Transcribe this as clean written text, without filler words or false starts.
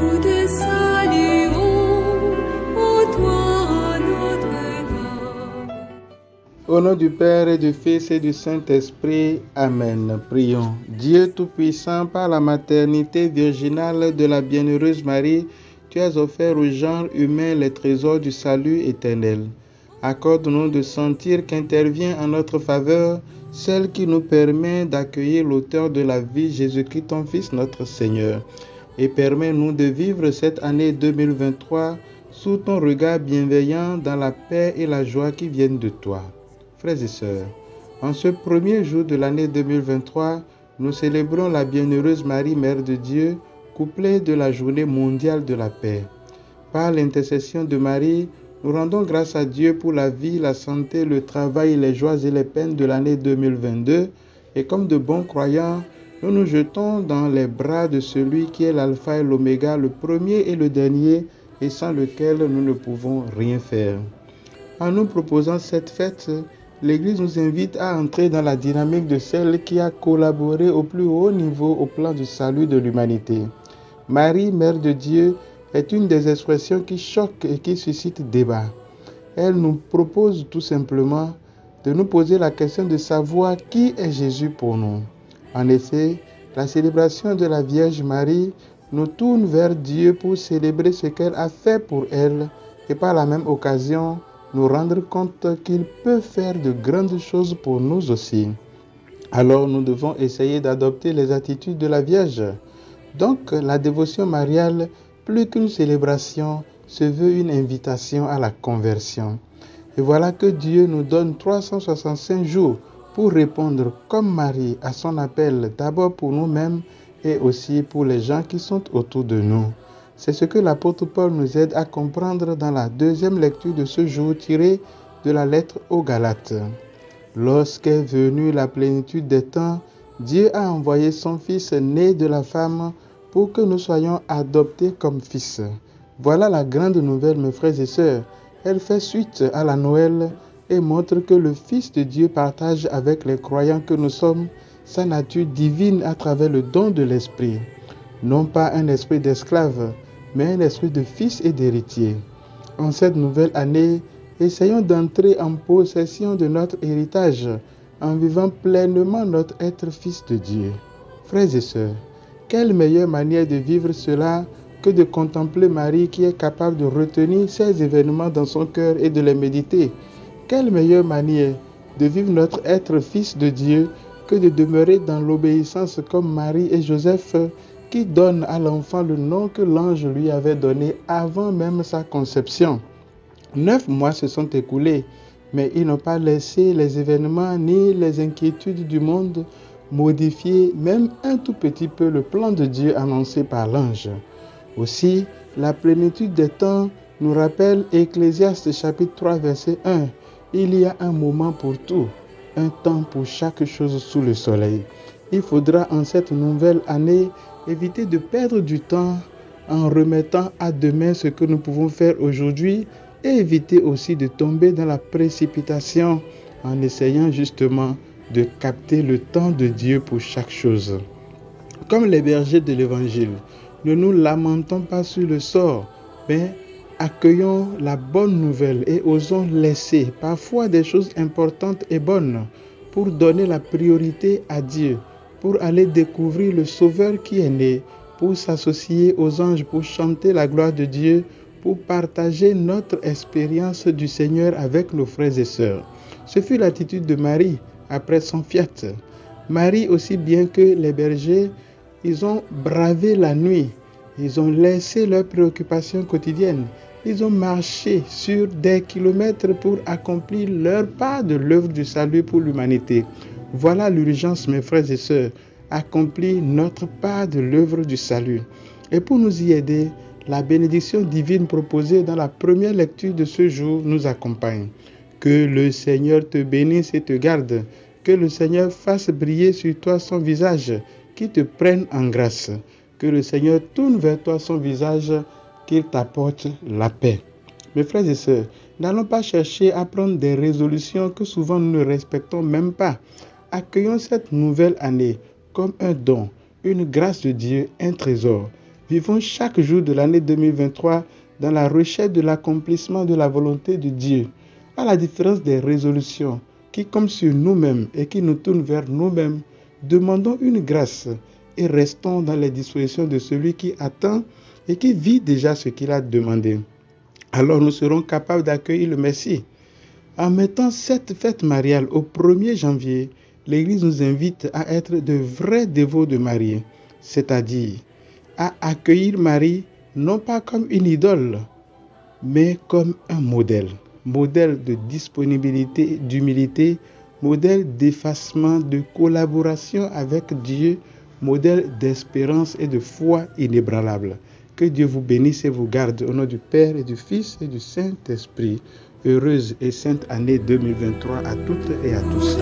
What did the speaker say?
nous te saluons, ô toi Notre-Dame. Au nom du Père et du Fils et du Saint-Esprit, Amen. Prions. Dieu Tout-Puissant, par la maternité virginale de la Bienheureuse Marie, tu as offert au genre humain les trésors du salut éternel. Accorde-nous de sentir qu'intervient en notre faveur celle qui nous permet d'accueillir l'auteur de la vie, Jésus-Christ, ton Fils, notre Seigneur. Et permets-nous de vivre cette année 2023 sous ton regard bienveillant dans la paix et la joie qui viennent de toi. Frères et sœurs, en ce premier jour de l'année 2023, nous célébrons la Bienheureuse Marie, Mère de Dieu, couplée de la Journée mondiale de la paix. Par l'intercession de Marie, nous rendons grâce à Dieu pour la vie, la santé, le travail, les joies et les peines de l'année 2022. Et comme de bons croyants, nous nous jetons dans les bras de celui qui est l'alpha et l'oméga, le premier et le dernier, et sans lequel nous ne pouvons rien faire. En nous proposant cette fête, l'Église nous invite à entrer dans la dynamique de celle qui a collaboré au plus haut niveau au plan du salut de l'humanité. Marie, Mère de Dieu, est une des expressions qui choquent et qui suscite débat. Elle nous propose tout simplement de nous poser la question de savoir qui est Jésus pour nous. En effet, la célébration de la Vierge Marie nous tourne vers Dieu pour célébrer ce qu'elle a fait pour elle et par la même occasion nous rendre compte qu'il peut faire de grandes choses pour nous aussi. Alors nous devons essayer d'adopter les attitudes de la Vierge. Donc la dévotion mariale, plus qu'une célébration, se veut une invitation à la conversion. Et voilà que Dieu nous donne 365 jours pour répondre comme Marie à son appel, d'abord pour nous-mêmes et aussi pour les gens qui sont autour de nous. C'est ce que l'apôtre Paul nous aide à comprendre dans la deuxième lecture de ce jour tirée de la lettre aux Galates. Lorsqu'est venue la plénitude des temps, Dieu a envoyé son Fils né de la femme pour que nous soyons adoptés comme fils. Voilà la grande nouvelle, mes frères et sœurs. Elle fait suite à la Noël et montre que le Fils de Dieu partage avec les croyants que nous sommes sa nature divine à travers le don de l'Esprit. Non pas un esprit d'esclave, mais un esprit de fils et d'héritier. En cette nouvelle année, essayons d'entrer en possession de notre héritage en vivant pleinement notre être fils de Dieu. Frères et sœurs, quelle meilleure manière de vivre cela que de contempler Marie qui est capable de retenir ces événements dans son cœur et de les méditer. Quelle meilleure manière de vivre notre être fils de Dieu que de demeurer dans l'obéissance comme Marie et Joseph qui donnent à l'enfant le nom que l'ange lui avait donné avant même sa conception. 9 mois se sont écoulés, mais ils n'ont pas laissé les événements ni les inquiétudes du monde modifier même un tout petit peu le plan de Dieu annoncé par l'ange. Aussi, la plénitude des temps nous rappelle Ecclésiaste chapitre 3 verset 1. Il y a un moment pour tout, un temps pour chaque chose sous le soleil. Il faudra en cette nouvelle année éviter de perdre du temps en remettant à demain ce que nous pouvons faire aujourd'hui et éviter aussi de tomber dans la précipitation en essayant justement de capter le temps de Dieu pour chaque chose. Comme les bergers de l'Évangile, ne nous lamentons pas sur le sort, mais accueillons la bonne nouvelle et osons laisser parfois des choses importantes et bonnes pour donner la priorité à Dieu, pour aller découvrir le Sauveur qui est né, pour s'associer aux anges, pour chanter la gloire de Dieu, pour partager notre expérience du Seigneur avec nos frères et sœurs. Ce fut l'attitude de Marie après son fiat. Marie, aussi bien que les bergers, ils ont bravé la nuit, ils ont laissé leurs préoccupations quotidiennes, ils ont marché sur des kilomètres pour accomplir leur part de l'œuvre du salut pour l'humanité. Voilà l'urgence, mes frères et sœurs, accomplir notre part de l'œuvre du salut. Et pour nous y aider, la bénédiction divine proposée dans la première lecture de ce jour nous accompagne. Que le Seigneur te bénisse et te garde. Que le Seigneur fasse briller sur toi son visage, qu'il te prenne en grâce. Que le Seigneur tourne vers toi son visage, qu'il t'apporte la paix. Mes frères et sœurs, n'allons pas chercher à prendre des résolutions que souvent nous ne respectons même pas. Accueillons cette nouvelle année comme un don, une grâce de Dieu, un trésor. Vivons chaque jour de l'année 2023 dans la recherche de l'accomplissement de la volonté de Dieu, à la différence des résolutions qui, comme sur nous-mêmes et qui nous tournent vers nous-mêmes, demandons une grâce et restons dans les dispositions de celui qui attend et qui vit déjà ce qu'il a demandé. Alors nous serons capables d'accueillir le Messie. En mettant cette fête mariale au 1er janvier, l'Église nous invite à être de vrais dévots de Marie, c'est-à-dire à accueillir Marie non pas comme une idole, mais comme un modèle de disponibilité, d'humilité, modèle d'effacement, de collaboration avec Dieu, modèle d'espérance et de foi inébranlable. Que Dieu vous bénisse et vous garde au nom du Père et du Fils et du Saint-Esprit. Heureuse et sainte année 2023 à toutes et à tous.